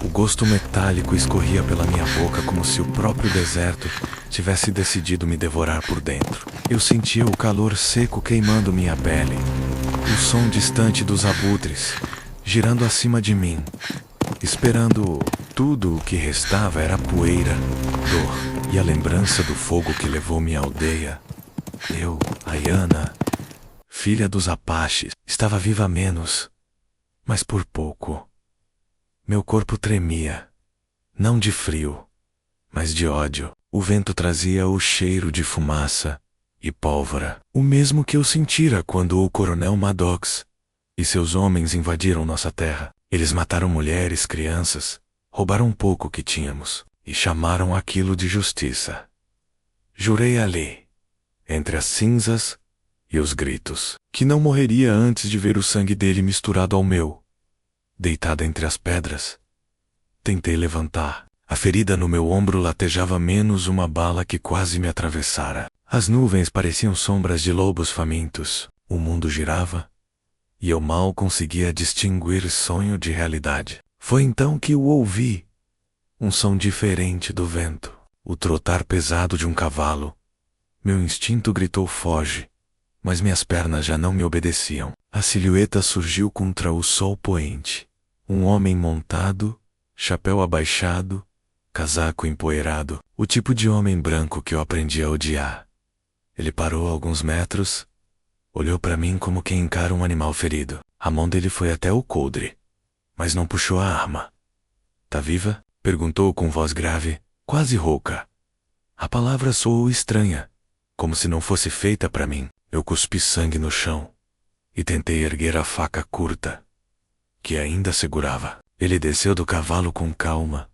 O gosto metálico escorria pela minha boca como se o próprio deserto tivesse decidido me devorar por dentro. Eu sentia o calor seco queimando minha pele, o som distante dos abutres girando acima de mim. Esperando, tudo o que restava era poeira, dor e a lembrança do fogo que levou minha aldeia. Eu, Ayana, filha dos Apaches, estava viva menos, mas por pouco. Meu corpo tremia, não de frio, mas de ódio. O vento trazia o cheiro de fumaça e pólvora, o mesmo que eu sentira quando o coronel Maddox e seus homens invadiram nossa terra. Eles mataram mulheres, crianças, roubaram pouco que tínhamos e chamaram aquilo de justiça. Jurei ali, entre as cinzas e os gritos, que não morreria antes de ver o sangue dele misturado ao meu. Deitada entre as pedras, tentei levantar. A ferida no meu ombro latejava menos uma bala que quase me atravessara. As nuvens pareciam sombras de lobos famintos. O mundo girava e eu mal conseguia distinguir sonho de realidade. Foi então que o ouvi. Um som diferente do vento. O trotar pesado de um cavalo. Meu instinto gritou foge, mas minhas pernas já não me obedeciam. A silhueta surgiu contra o sol poente. Um homem montado, chapéu abaixado, casaco empoeirado. O tipo de homem branco que eu aprendi a odiar. Ele parou a alguns metros, olhou para mim como quem encara um animal ferido. A mão dele foi até o coldre, mas não puxou a arma. Tá viva? Perguntou com voz grave, quase rouca. A palavra soou estranha, como se não fosse feita para mim. Eu cuspi sangue no chão e tentei erguer a faca curta, que ainda segurava. Ele desceu do cavalo com calma,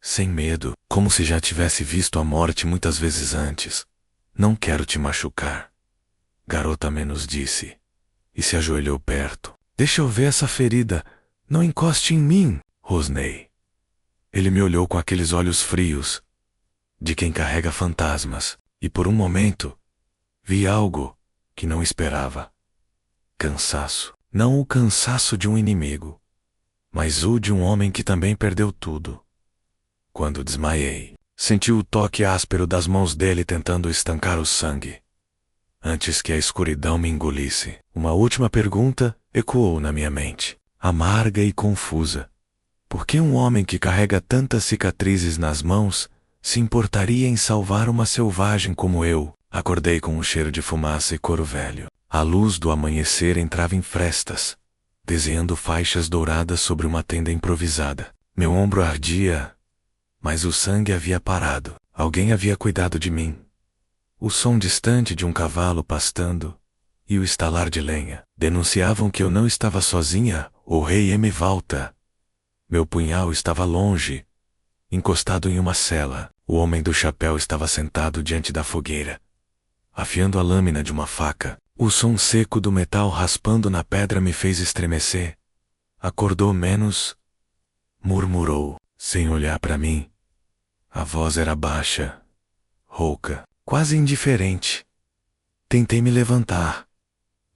sem medo, como se já tivesse visto a morte muitas vezes antes. Não quero te machucar, garota menos disse, e se ajoelhou perto. Deixa eu ver essa ferida, não encoste em mim, rosnei. Ele me olhou com aqueles olhos frios, de quem carrega fantasmas, e por um momento, vi algo que não esperava. Cansaço. Não o cansaço de um inimigo, mas o de um homem que também perdeu tudo. Quando desmaiei, senti o toque áspero das mãos dele tentando estancar o sangue, antes que a escuridão me engolisse. Uma última pergunta ecoou na minha mente, amarga e confusa. Por que um homem que carrega tantas cicatrizes nas mãos se importaria em salvar uma selvagem como eu? Acordei com um cheiro de fumaça e couro velho. A luz do amanhecer entrava em frestas, desenhando faixas douradas sobre uma tenda improvisada. Meu ombro ardia, mas o sangue havia parado. Alguém havia cuidado de mim. O som distante de um cavalo pastando e o estalar de lenha denunciavam que eu não estava sozinha. O rei Emivalta. Meu punhal estava longe, encostado em uma sela. O homem do chapéu estava sentado diante da fogueira, afiando a lâmina de uma faca. O som seco do metal raspando na pedra me fez estremecer. Acordou menos, murmurou, sem olhar para mim. A voz era baixa, rouca, quase indiferente. Tentei me levantar,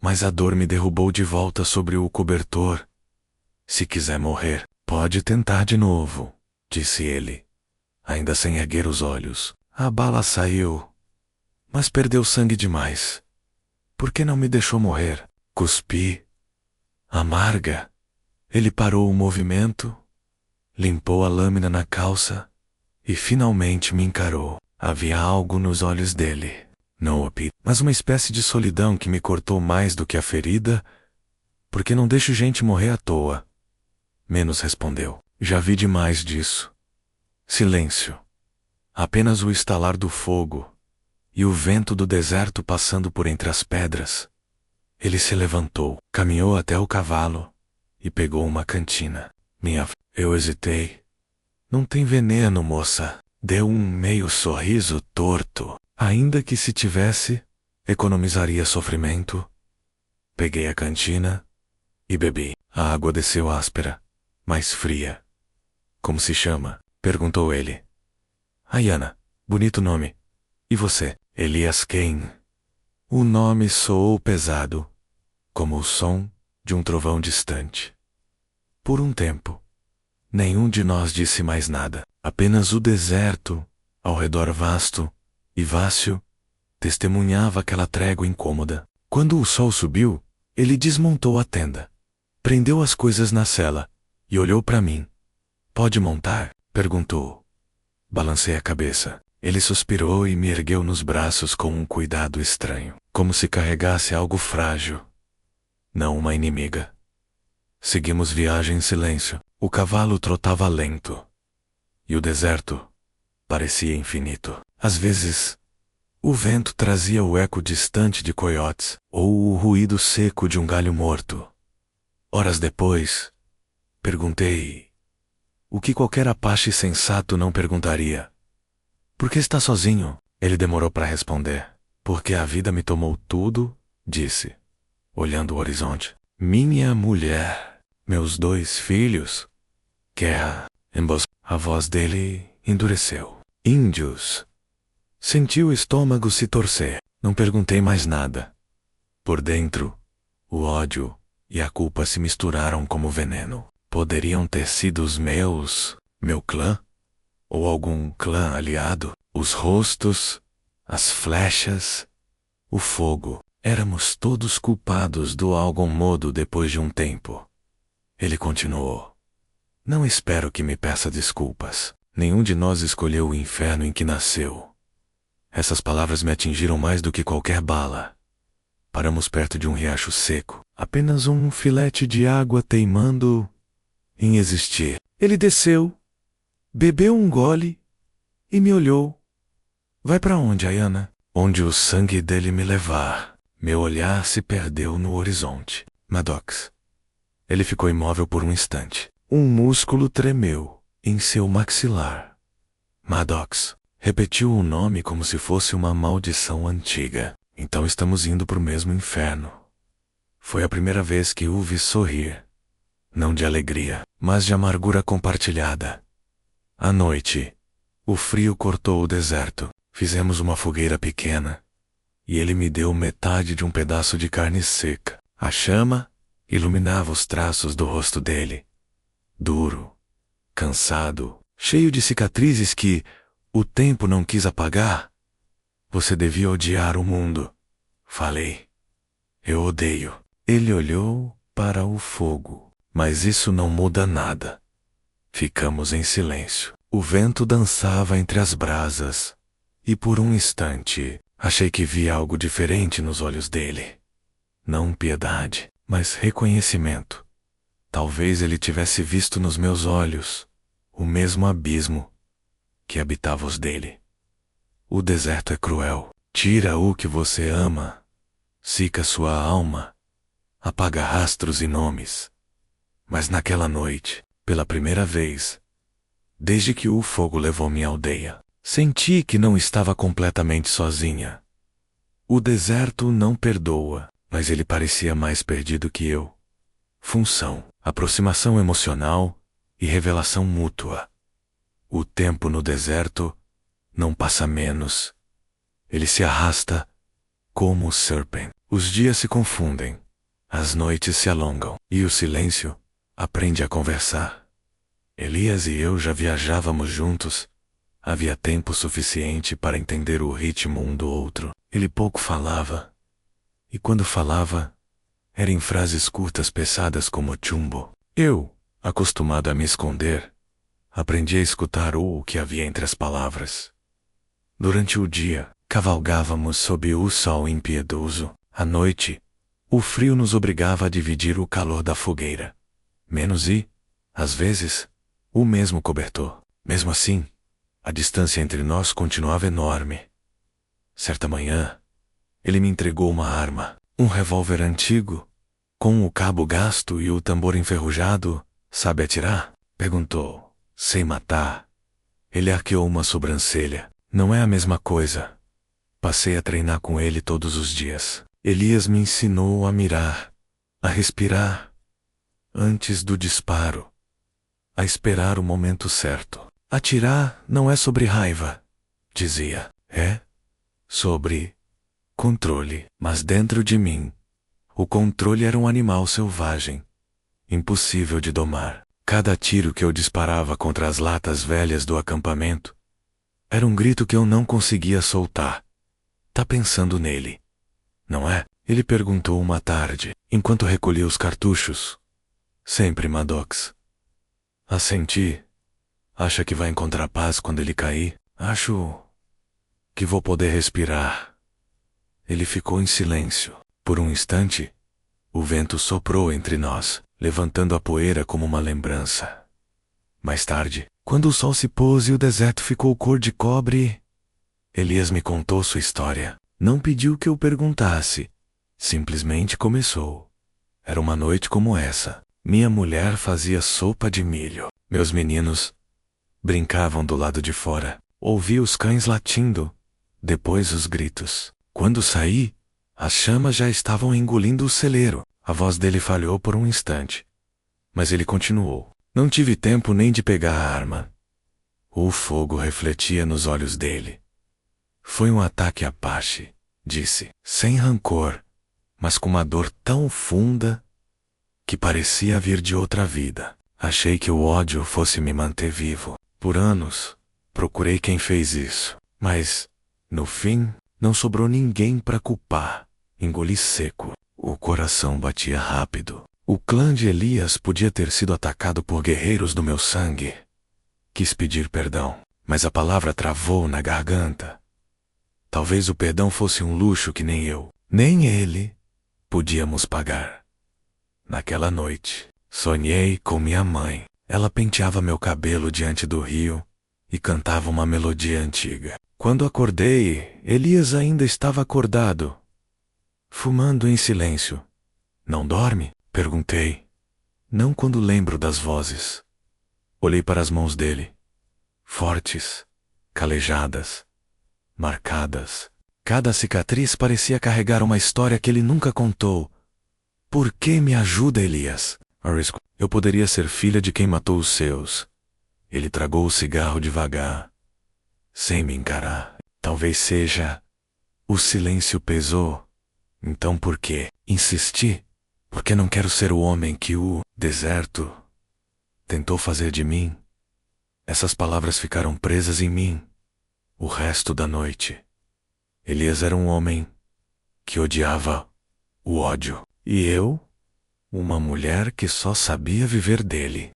mas a dor me derrubou de volta sobre o cobertor. Se quiser morrer, pode tentar de novo, disse ele, ainda sem erguer os olhos. A bala saiu, mas perdeu sangue demais. Por que não me deixou morrer? Cuspi. Amarga. Ele parou o movimento, limpou a lâmina na calça e finalmente me encarou. Havia algo nos olhos dele. Não opinião, mas uma espécie de solidão que me cortou mais do que a ferida, porque não deixo gente morrer à toa. Menos respondeu. Já vi demais disso. Silêncio. Apenas o estalar do fogo e o vento do deserto passando por entre as pedras. Ele se levantou, caminhou até o cavalo e pegou uma cantina. Eu hesitei. Não tem veneno, moça. Deu um meio sorriso torto. Ainda que se tivesse, economizaria sofrimento. Peguei a cantina e bebi. A água desceu áspera, mas fria. Como se chama? Perguntou ele. Ayana. Bonito nome. E você? Elias Kane. O nome soou pesado, como o som de um trovão distante. Por um tempo, Nenhum de nós disse mais nada. Apenas o deserto, ao redor vasto e vácil, testemunhava aquela trégua incômoda. Quando o sol subiu, ele desmontou a tenda. Prendeu as coisas na sela e olhou para mim. "Pode montar?" perguntou. Balancei a cabeça. Ele suspirou e me ergueu nos braços com um cuidado estranho, como se carregasse algo frágil, não uma inimiga. Seguimos viagem em silêncio. O cavalo trotava lento. E o deserto parecia infinito. Às vezes, o vento trazia o eco distante de coiotes, ou o ruído seco de um galho morto. Horas depois, perguntei o que qualquer apache sensato não perguntaria. "Por que está sozinho?" Ele demorou para responder. "Porque a vida me tomou tudo", disse, olhando o horizonte. "Minha mulher, meus 2 filhos, guerra, A voz dele endureceu. "Índios." Senti o estômago se torcer. Não perguntei mais nada. Por dentro, o ódio e a culpa se misturaram como veneno. Poderiam ter sido meu clã, ou algum clã aliado. Os rostos, as flechas, o fogo. Éramos todos culpados do algo modo depois de um tempo. Ele continuou. "Não espero que me peça desculpas. Nenhum de nós escolheu o inferno em que nasceu." Essas palavras me atingiram mais do que qualquer bala. Paramos perto de um riacho seco. Apenas um filete de água teimando em existir. Ele desceu, bebeu um gole e me olhou. "Vai para onde, Ayana?" "Onde o sangue dele me levar." Meu olhar se perdeu no horizonte. "Maddox." Ele ficou imóvel por um instante. Um músculo tremeu em seu maxilar. "Maddox." Repetiu o nome como se fosse uma maldição antiga. "Então estamos indo para o mesmo inferno." Foi a primeira vez que o vi sorrir. Não de alegria, mas de amargura compartilhada. À noite, o frio cortou o deserto. Fizemos uma fogueira pequena, e ele me deu metade de um pedaço de carne seca. A chama iluminava os traços do rosto dele. Duro, cansado, cheio de cicatrizes que o tempo não quis apagar. "Você devia odiar o mundo." Falei. "Eu odeio." Ele olhou para o fogo. "Mas isso não muda nada." Ficamos em silêncio. O vento dançava entre as brasas, e por um instante achei que via algo diferente nos olhos dele. Não piedade, mas reconhecimento. Talvez ele tivesse visto nos meus olhos o mesmo abismo que habitava os dele. O deserto é cruel. Tira o que você ama, cica sua alma, apaga rastros e nomes. Mas naquela noite, pela primeira vez, desde que o fogo levou minha aldeia, senti que não estava completamente sozinha. O deserto não perdoa, mas ele parecia mais perdido que eu. Função, aproximação emocional e revelação mútua. O tempo no deserto não passa menos. Ele se arrasta como o serpent. Os dias se confundem, as noites se alongam, e o silêncio aprende a conversar. Elias e eu já viajávamos juntos. Havia tempo suficiente para entender o ritmo um do outro. Ele pouco falava, e quando falava, era em frases curtas pesadas como chumbo. Eu, acostumado a me esconder, aprendi a escutar o que havia entre as palavras. Durante o dia, cavalgávamos sob o sol impiedoso. À noite, o frio nos obrigava a dividir o calor da fogueira. Menos e, às vezes, o mesmo cobertor. Mesmo assim, a distância entre nós continuava enorme. Certa manhã, ele me entregou uma arma, um revólver antigo, com o cabo gasto e o tambor enferrujado. "Sabe atirar?" perguntou. "Sem matar." Ele arqueou uma sobrancelha. "Não é a mesma coisa." Passei a treinar com ele todos os dias. Elias me ensinou a mirar, a respirar antes do disparo, a esperar o momento certo. "Atirar não é sobre raiva", dizia. "É sobre controle." Mas dentro de mim, o controle era um animal selvagem, impossível de domar. Cada tiro que eu disparava contra as latas velhas do acampamento era um grito que eu não conseguia soltar. Tá pensando nele, não é? Ele perguntou uma tarde, enquanto recolhia os cartuchos. Sempre, Maddox. Assenti. Acha que vai encontrar paz quando ele cair? Acho que vou poder respirar. Ele ficou em silêncio. Por um instante, o vento soprou entre nós, levantando a poeira como uma lembrança. Mais tarde, quando o sol se pôs e o deserto ficou cor de cobre, Elias me contou sua história. Não pediu que eu perguntasse. Simplesmente começou. Era uma noite como essa. Minha mulher fazia sopa de milho. Meus meninos brincavam do lado de fora. Ouvi os cães latindo, depois os gritos. Quando saí, as chamas já estavam engolindo o celeiro. A voz dele falhou por um instante. Mas ele continuou. Não tive tempo nem de pegar a arma. O fogo refletia nos olhos dele. Foi um ataque Apache, disse, sem rancor, mas com uma dor tão funda que parecia vir de outra vida. Achei que o ódio fosse me manter vivo. Por anos, procurei quem fez isso, mas, no fim, não sobrou ninguém para culpar. Engoli seco. O coração batia rápido. O clã de Elias podia ter sido atacado por guerreiros do meu sangue. Quis pedir perdão, mas a palavra travou na garganta. Talvez o perdão fosse um luxo que nem eu, nem ele, podíamos pagar. Naquela noite, sonhei com minha mãe. Ela penteava meu cabelo diante do rio e cantava uma melodia antiga. Quando acordei, Elias ainda estava acordado, fumando em silêncio. Não dorme? Perguntei. Não quando lembro das vozes. Olhei para as mãos dele. Fortes, calejadas, marcadas. Cada cicatriz parecia carregar uma história que ele nunca contou. Por que me ajuda, Elias? Eu poderia ser filha de quem matou os seus. Ele tragou o cigarro devagar, sem me encarar. Talvez seja. O silêncio pesou. Então por quê? Insisti. Porque não quero ser o homem que o deserto tentou fazer de mim. Essas palavras ficaram presas em mim o resto da noite. Elias era um homem que odiava o ódio. E eu, uma mulher que só sabia viver dele.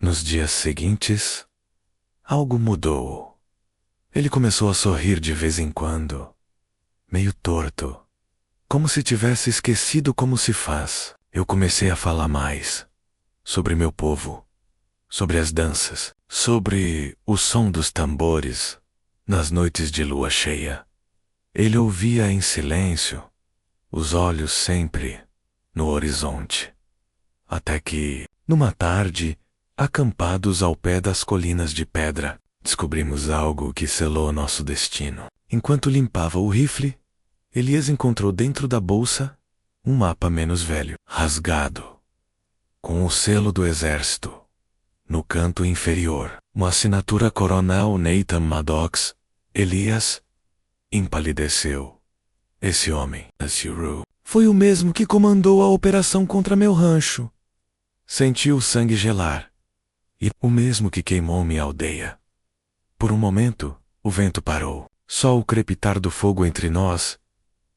Nos dias seguintes, algo mudou. Ele começou a sorrir de vez em quando, meio torto, como se tivesse esquecido como se faz. Eu comecei a falar mais sobre meu povo, sobre as danças, sobre o som dos tambores nas noites de lua cheia. Ele ouvia em silêncio, os olhos sempre no horizonte. Até que, numa tarde, acampados ao pé das colinas de pedra, descobrimos algo que selou nosso destino. Enquanto limpava o rifle, Elias encontrou dentro da bolsa um mapa menos velho, rasgado, com o selo do exército. No canto inferior, uma assinatura Coronel Nathan Maddox. Elias empalideceu. Esse homem, Asiru, foi o mesmo que comandou a operação contra meu rancho. Senti o sangue gelar. E o mesmo que queimou minha aldeia. Por um momento, o vento parou. Só o crepitar do fogo entre nós.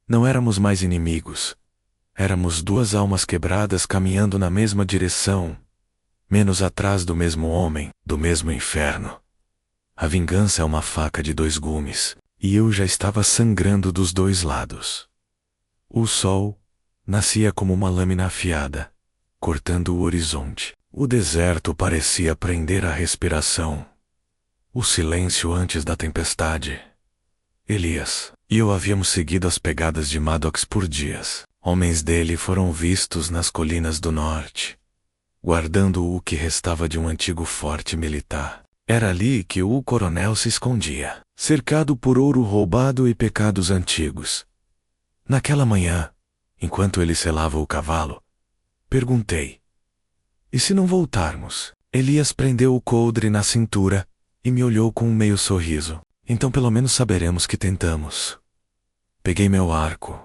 Não éramos mais inimigos. Éramos duas almas quebradas caminhando na mesma direção, menos atrás do mesmo homem, do mesmo inferno. A vingança é uma faca de dois gumes, e eu já estava sangrando dos dois lados. O sol nascia como uma lâmina afiada, cortando o horizonte. O deserto parecia prender a respiração. O silêncio antes da tempestade. Elias e eu havíamos seguido as pegadas de Maddox por dias. Homens dele foram vistos nas colinas do norte, guardando o que restava de um antigo forte militar. Era ali que o coronel se escondia, cercado por ouro roubado e pecados antigos. Naquela manhã, enquanto ele selava o cavalo, perguntei: e se não voltarmos? Elias prendeu o coldre na cintura e me olhou com um meio sorriso. Então pelo menos saberemos que tentamos. Peguei meu arco,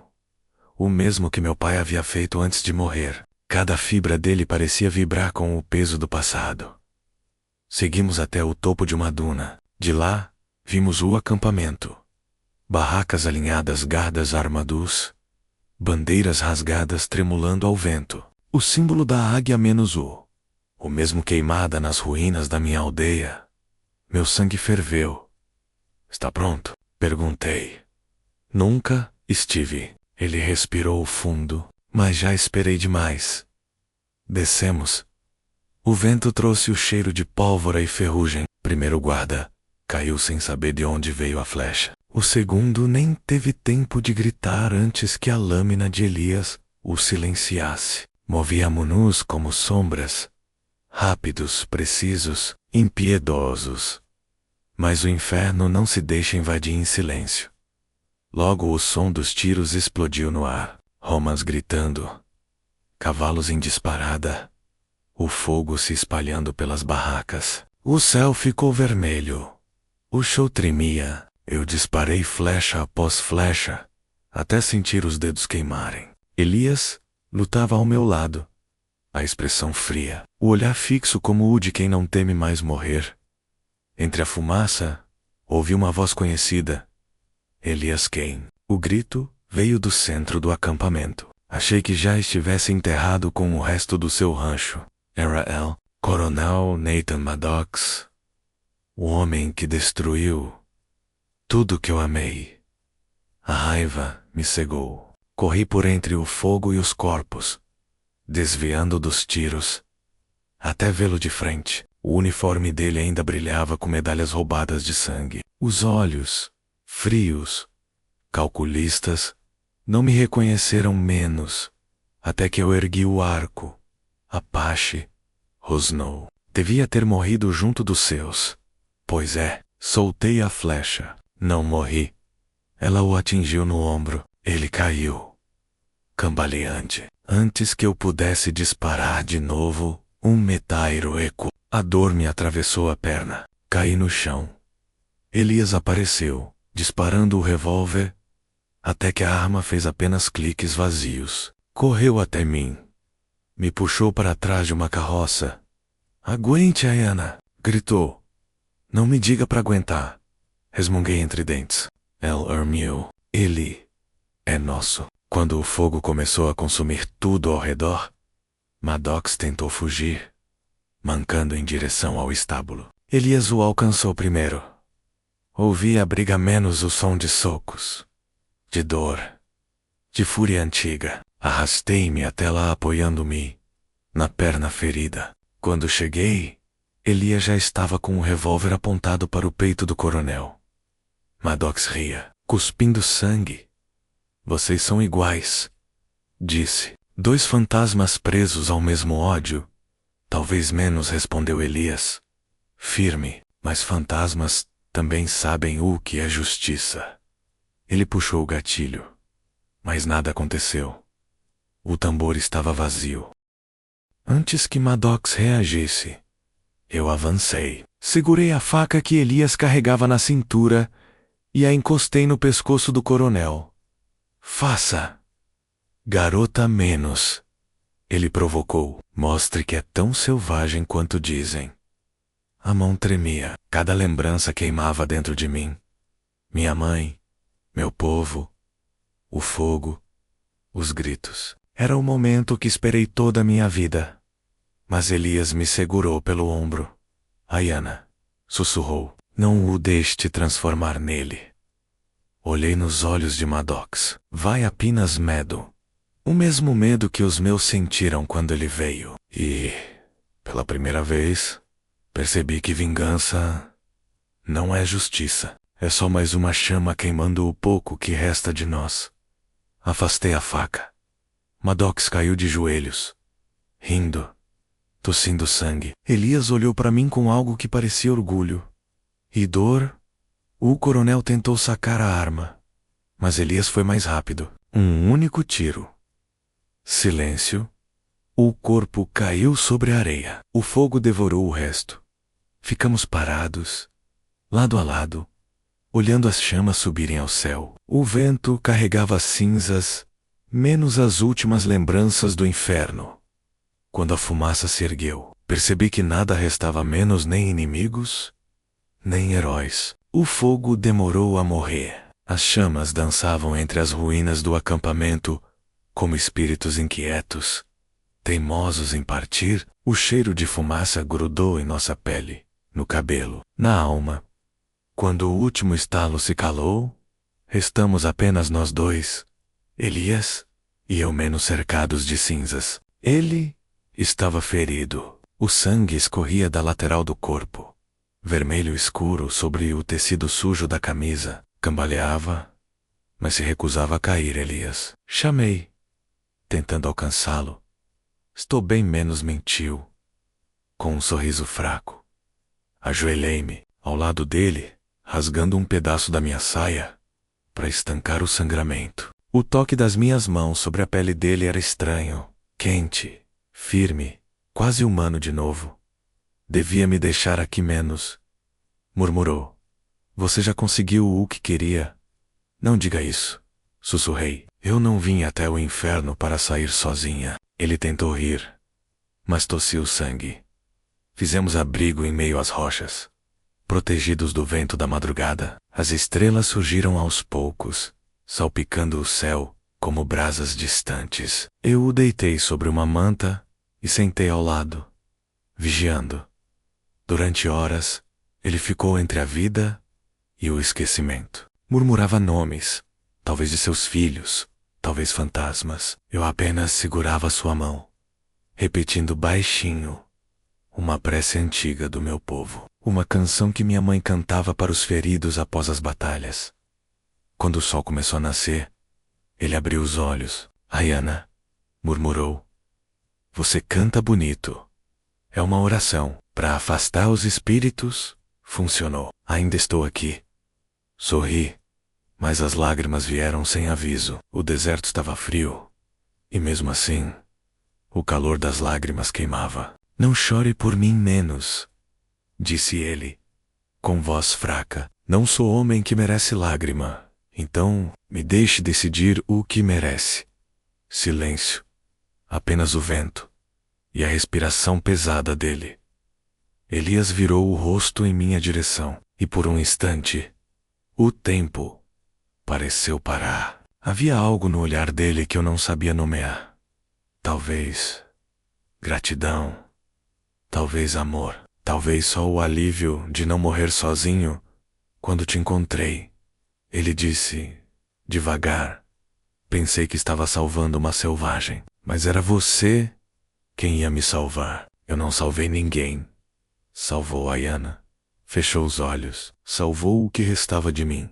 o mesmo que meu pai havia feito antes de morrer. Cada fibra dele parecia vibrar com o peso do passado. Seguimos até o topo de uma duna. De lá, vimos o acampamento. Barracas alinhadas, guardas armados, bandeiras rasgadas tremulando ao vento. O símbolo da águia menos o mesmo queimada nas ruínas da minha aldeia. Meu sangue ferveu. Está pronto? Perguntei. Nunca estive. Ele respirou fundo, mas já esperei demais. Descemos. O vento trouxe o cheiro de pólvora e ferrugem. Primeiro guarda caiu sem saber de onde veio a flecha. O segundo nem teve tempo de gritar antes que a lâmina de Elias o silenciasse. Movíamo-nos como sombras, rápidos, precisos, impiedosos. Mas o inferno não se deixa invadir em silêncio. Logo o som dos tiros explodiu no ar, romas gritando, cavalos em disparada, o fogo se espalhando pelas barracas. O céu ficou vermelho. O chão tremia. Eu disparei flecha após flecha, até sentir os dedos queimarem. Elias lutava ao meu lado, a expressão fria, o olhar fixo como o de quem não teme mais morrer. Entre a fumaça, ouvi uma voz conhecida. Elias quem? O grito veio do centro do acampamento. Achei que já estivesse enterrado com o resto do seu rancho. Era El, Coronel Nathan Maddox, o homem que destruiu tudo que eu amei. A raiva me cegou. Corri por entre o fogo e os corpos, desviando dos tiros, até vê-lo de frente. O uniforme dele ainda brilhava com medalhas roubadas de sangue. Os olhos, frios, calculistas, não me reconheceram menos, até que eu ergui o arco. Apache rosnou. Devia ter morrido junto dos seus. Pois é, soltei a flecha. Não morri. Ela o atingiu no ombro. Ele caiu, cambaleante. Antes que eu pudesse disparar de novo, um metairo ecoou. A dor me atravessou a perna. Caí no chão. Elias apareceu, disparando o revólver, até que a arma fez apenas cliques vazios. Correu até mim. Me puxou para trás de uma carroça. Aguente, Ayana! Gritou. Não me diga para aguentar. Resmunguei entre dentes. El Ermil, ele é nosso. Quando o fogo começou a consumir tudo ao redor, Maddox tentou fugir, mancando em direção ao estábulo. Elias o alcançou primeiro. Ouvi a briga menos o som de socos, de dor, de fúria antiga. Arrastei-me até lá apoiando-me na perna ferida. Quando cheguei, Elias já estava com o revólver apontado para o peito do coronel. Maddox ria, cuspindo sangue. Vocês são iguais, disse. Dois fantasmas presos ao mesmo ódio. Talvez menos, respondeu Elias. Firme, mas fantasmas também sabem o que é justiça. Ele puxou o gatilho, mas nada aconteceu. O tambor estava vazio. Antes que Maddox reagisse, eu avancei. Segurei a faca que Elias carregava na cintura e a encostei no pescoço do coronel. Faça, garota, menos. Ele provocou. Mostre que é tão selvagem quanto dizem. A mão tremia. Cada lembrança queimava dentro de mim. Minha mãe, meu povo, o fogo, os gritos. Era o momento que esperei toda a minha vida. Mas Elias me segurou pelo ombro. Ayana, sussurrou, não o deixe te transformar nele. Olhei nos olhos de Maddox. Vai apenas medo. O mesmo medo que os meus sentiram quando ele veio. E, pela primeira vez, percebi que vingança não é justiça. É só mais uma chama queimando o pouco que resta de nós. Afastei a faca. Maddox caiu de joelhos, rindo, tossindo sangue. Elias olhou para mim com algo que parecia orgulho. E dor? O coronel tentou sacar a arma, mas Elias foi mais rápido. Um único tiro. Silêncio. O corpo caiu sobre a areia. O fogo devorou o resto. Ficamos parados, lado a lado, olhando as chamas subirem ao céu. O vento carregava cinzas, menos as últimas lembranças do inferno. Quando a fumaça se ergueu, percebi que nada restava menos nem inimigos, nem heróis. O fogo demorou a morrer. As chamas dançavam entre as ruínas do acampamento, como espíritos inquietos, teimosos em partir. O cheiro de fumaça grudou em nossa pele, no cabelo, na alma. Quando o último estalo se calou, restamos apenas nós dois, Elias e eu, menos cercados de cinzas. Ele estava ferido. O sangue escorria da lateral do corpo, vermelho escuro sobre o tecido sujo da camisa. Cambaleava, mas se recusava a cair. Elias. Chamei, tentando alcançá-lo. Estou bem, menos, mentiu, com um sorriso fraco. Ajoelhei-me ao lado dele, rasgando um pedaço da minha saia, para estancar o sangramento. O toque das minhas mãos sobre a pele dele era estranho, quente, firme, quase humano de novo. Devia me deixar aqui, menos, murmurou. Você já conseguiu o que queria? Não diga isso, sussurrei. Eu não vim até o inferno para sair sozinha. Ele tentou rir, mas tossiu sangue. Fizemos abrigo em meio às rochas, protegidos do vento da madrugada. As estrelas surgiram aos poucos, salpicando o céu como brasas distantes. Eu o deitei sobre uma manta e sentei ao lado, vigiando. Durante horas, ele ficou entre a vida e o esquecimento. Murmurava nomes, talvez de seus filhos, talvez fantasmas. Eu apenas segurava sua mão, repetindo baixinho uma prece antiga do meu povo, uma canção que minha mãe cantava para os feridos após as batalhas. Quando o sol começou a nascer, ele abriu os olhos. Ayana, murmurou. Você canta bonito. É uma oração para afastar os espíritos. Funcionou. Ainda estou aqui. Sorri, mas as lágrimas vieram sem aviso. O deserto estava frio, e mesmo assim, o calor das lágrimas queimava. Não chore por mim, menos, disse ele, com voz fraca. Não sou homem que merece lágrima, então me deixe decidir o que merece. Silêncio, apenas o vento e a respiração pesada dele. Elias virou o rosto em minha direção, e por um instante, o tempo pareceu parar. Havia algo no olhar dele que eu não sabia nomear. Talvez gratidão, talvez amor, talvez só o alívio de não morrer sozinho. Quando te encontrei, ele disse, devagar. Pensei que estava salvando uma selvagem, mas era você quem ia me salvar. Eu não salvei ninguém. Salvou Ayana. Fechou os olhos. Salvou o que restava de mim.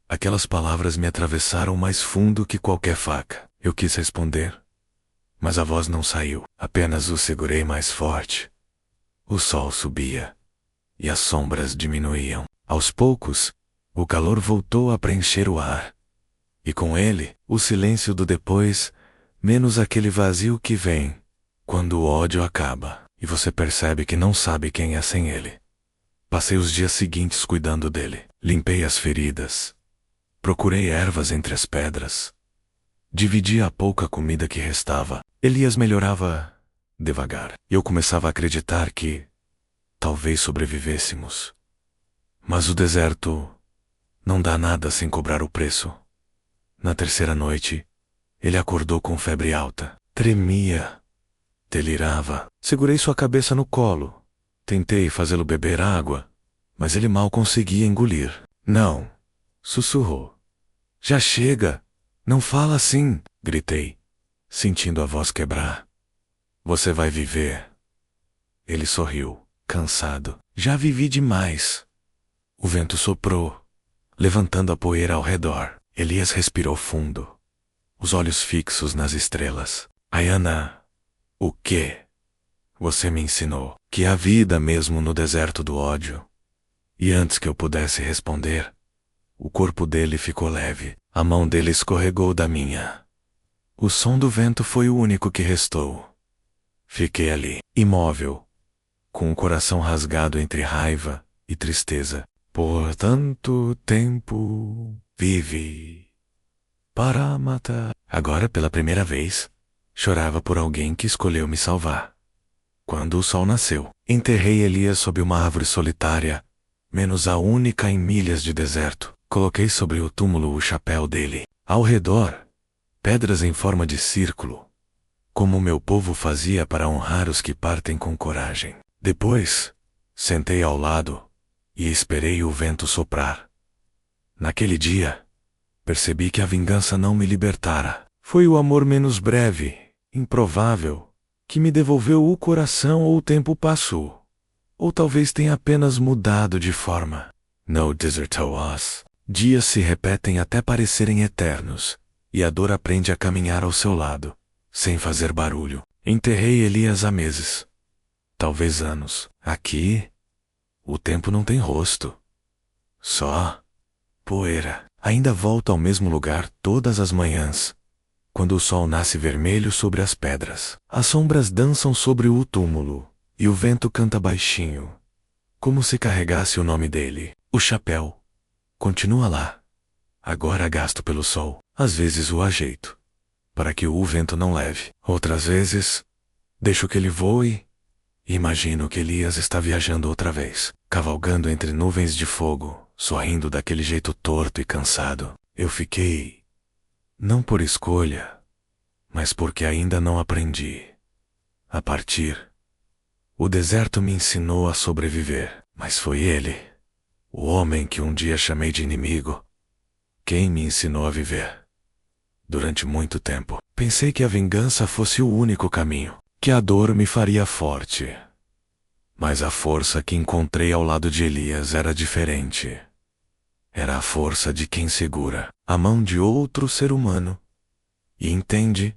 Aquelas palavras me atravessaram mais fundo que qualquer faca. Eu quis responder, mas a voz não saiu. Apenas o segurei mais forte. O sol subia, e as sombras diminuíam. Aos poucos, o calor voltou a preencher o ar. E com ele, o silêncio do depois, menos aquele vazio que vem quando o ódio acaba, e você percebe que não sabe quem é sem ele. Passei os dias seguintes cuidando dele. Limpei as feridas. Procurei ervas entre as pedras. Dividi a pouca comida que restava. Elias melhorava devagar. Eu começava a acreditar que talvez sobrevivêssemos. Mas o deserto não dá nada sem cobrar o preço. Na terceira noite, ele acordou com febre alta. Tremia. Delirava. Segurei sua cabeça no colo. Tentei fazê-lo beber água, mas ele mal conseguia engolir. Não, sussurrou. Já chega. Não fala assim, gritei, sentindo a voz quebrar. Você vai viver. Ele sorriu, cansado. Já vivi demais. O vento soprou, levantando a poeira ao redor. Elias respirou fundo, os olhos fixos nas estrelas. Ayana, o quê? Você me ensinou que há vida mesmo no deserto do ódio. E antes que eu pudesse responder, o corpo dele ficou leve. A mão dele escorregou da minha. O som do vento foi o único que restou. Fiquei ali, imóvel, com o coração rasgado entre raiva e tristeza. Por tanto tempo vive para matar. Agora, pela primeira vez, Chorava por alguém que escolheu me salvar. Quando o sol nasceu, enterrei Elias sob uma árvore solitária, menos a única em milhas de deserto. Coloquei sobre o túmulo o chapéu dele. Ao redor, pedras em forma de círculo, como meu povo fazia para honrar os que partem com coragem. Depois, sentei ao lado e esperei o vento soprar. Naquele dia, percebi que a vingança não me libertara. Foi o amor menos breve, improvável, que me devolveu o coração, ou o tempo passou. Ou talvez tenha apenas mudado de forma. No desertou us. Dias se repetem até parecerem eternos, e a dor aprende a caminhar ao seu lado, sem fazer barulho. Enterrei Elias há meses, talvez anos. Aqui, o tempo não tem rosto. Só poeira. Ainda volto ao mesmo lugar todas as manhãs, quando o sol nasce vermelho sobre as pedras. As sombras dançam sobre o túmulo, e o vento canta baixinho, como se carregasse o nome dele. O chapéu continua lá, agora gasto pelo sol. Às vezes o ajeito, para que o vento não leve. Outras vezes, deixo que ele voe e imagino que Elias está viajando outra vez, cavalgando entre nuvens de fogo, sorrindo daquele jeito torto e cansado. Eu fiquei, não por escolha, mas porque ainda não aprendi a partir. O deserto me ensinou a sobreviver, mas foi ele, o homem que um dia chamei de inimigo, quem me ensinou a viver. Durante muito tempo, pensei que a vingança fosse o único caminho, que a dor me faria forte. Mas a força que encontrei ao lado de Elias era diferente. Era a força de quem segura a mão de outro ser humano e entende,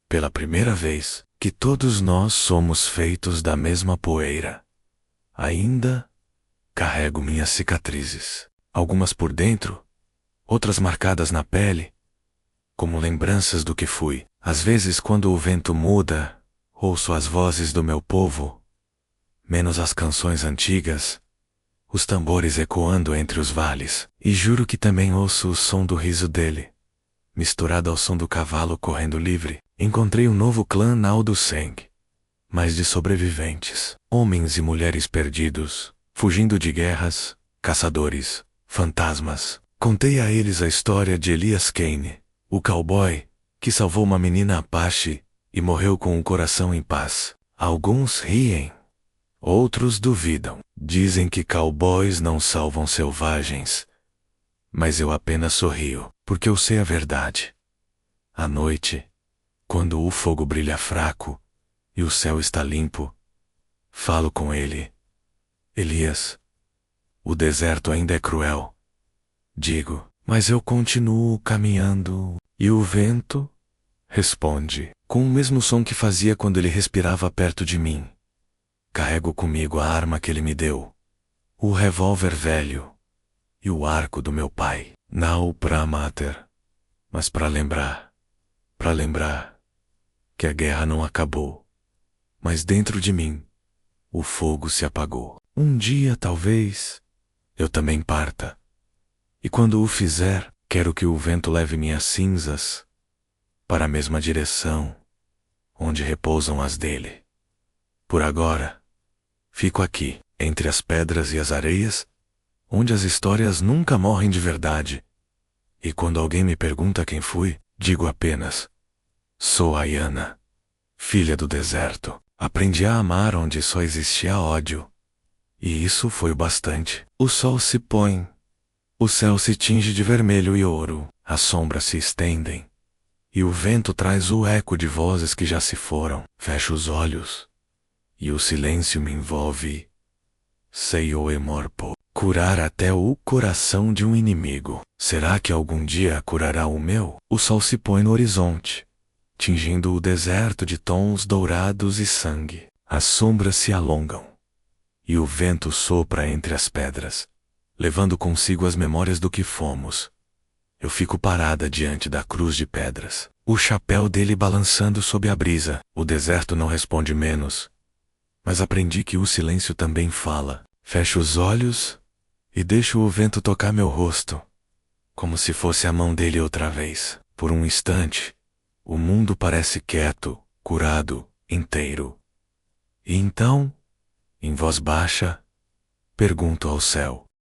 pela primeira vez, que todos nós somos feitos da mesma poeira. Ainda carrego minhas cicatrizes, algumas por dentro, outras marcadas na pele, como lembranças do que fui. Às vezes, quando o vento muda, ouço as vozes do meu povo, menos as canções antigas, os tambores ecoando entre os vales, e juro que também ouço o som do riso dele, misturado ao som do cavalo correndo livre. Encontrei um novo clã na Alduseng, mas de sobreviventes, homens e mulheres perdidos, fugindo de guerras, caçadores, fantasmas. Contei a eles a história de Elias Kane, o cowboy que salvou uma menina Apache e morreu com o coração em paz. Alguns riem, outros duvidam. Dizem que cowboys não salvam selvagens, mas eu apenas sorrio, porque eu sei a verdade. À noite, quando o fogo brilha fraco e o céu está limpo, falo com ele. Elias, o deserto ainda é cruel. Digo, mas eu continuo caminhando. E o vento responde, com o mesmo som que fazia quando ele respirava perto de mim. Carrego comigo a arma que ele me deu, o revólver velho e o arco do meu pai. Não para matar, mas para lembrar que a guerra não acabou, mas dentro de mim o fogo se apagou. Um dia, talvez, eu também parta. E quando o fizer, quero que o vento leve minhas cinzas para a mesma direção onde repousam as dele. Por agora, fico aqui, entre as pedras e as areias, onde as histórias nunca morrem de verdade. E quando alguém me pergunta quem fui, digo apenas: sou Ayana, filha do deserto. Aprendi a amar onde só existia ódio. E isso foi o bastante. O sol se põe. O céu se tinge de vermelho e ouro, as sombras se estendem, e o vento traz o eco de vozes que já se foram. Fecho os olhos, e o silêncio me envolve. Sei o emorpo, curar até o coração de um inimigo. Será que algum dia curará o meu? O sol se põe no horizonte, tingindo o deserto de tons dourados e sangue. As sombras se alongam, e o vento sopra entre as pedras, levando consigo as memórias do que fomos. Eu fico parada diante da cruz de pedras, o chapéu dele balançando sob a brisa. O deserto não responde menos, mas aprendi que o silêncio também fala. Fecho os olhos e deixo o vento tocar meu rosto, como se fosse a mão dele outra vez. Por um instante, O mundo parece quieto, curado, inteiro. E então, em voz baixa, pergunto ao céu: